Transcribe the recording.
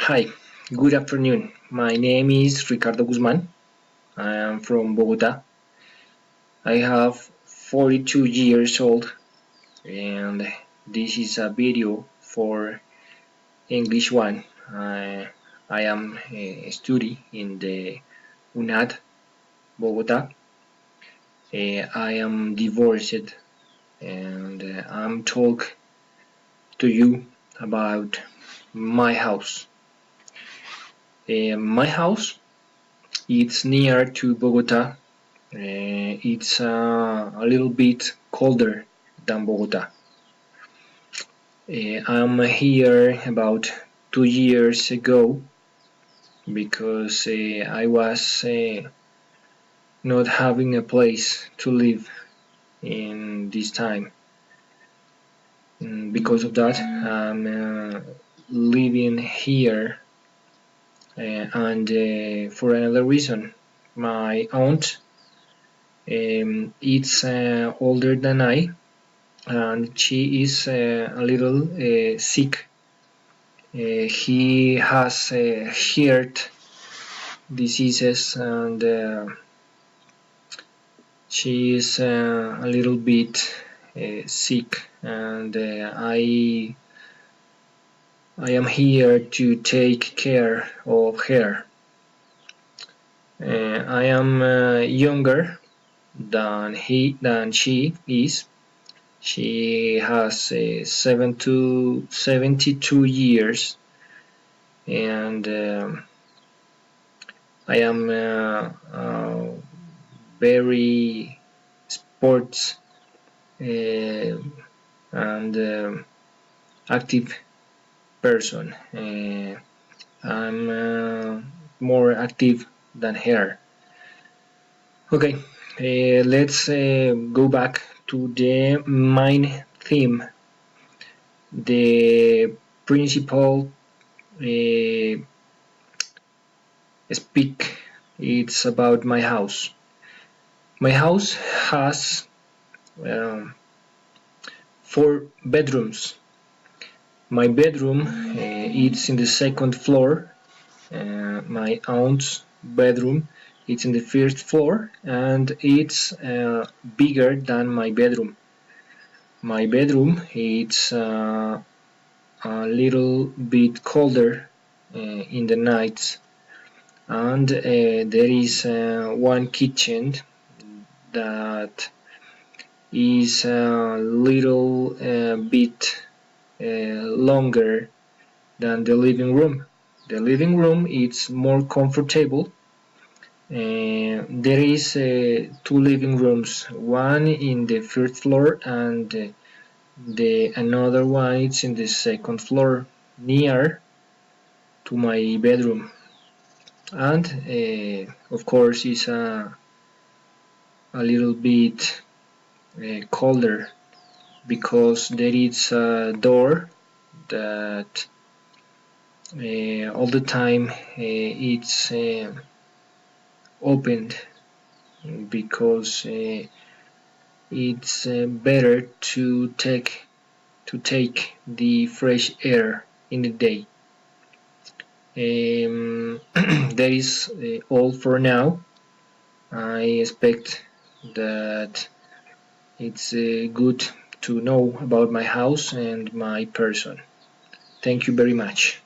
Hi, good afternoon. My name is Ricardo Guzman. I am from Bogota. I have 42 years old and this is a video for English 1. I am a student in the UNAD Bogota. I am divorced and I'm talk to you about my house. My house it's near to Bogota. It's a little bit colder than Bogota. I'm here about 2 years ago because I was not having a place to live in this time. Because of that, I'm living here and for another reason. My aunt is older than I and she is a little sick. He has heart diseases and she is a little bit sick and I am here to take care of her. I am younger than she is. She has 72 years and I am very sports and active person. I'm more active than her. Okay, let's go back to the main theme. The principal speak it's about my house. My house has um, 4 bedrooms. My bedroom it's in the second floor. My aunt's bedroom it's in the first floor and it's bigger than my bedroom. My bedroom it's a little bit colder in the nights and there is one kitchen that is a little bit longer than the living room. The living room is more comfortable. There is 2 living rooms, one in the first floor and the another one is in the second floor near to my bedroom. And of course it's a little bit colder because there is a door that all the time it's opened because it's better to take the fresh air in the day. That is all for now. I expect that it's good to know about my house and my person. Thank you very much.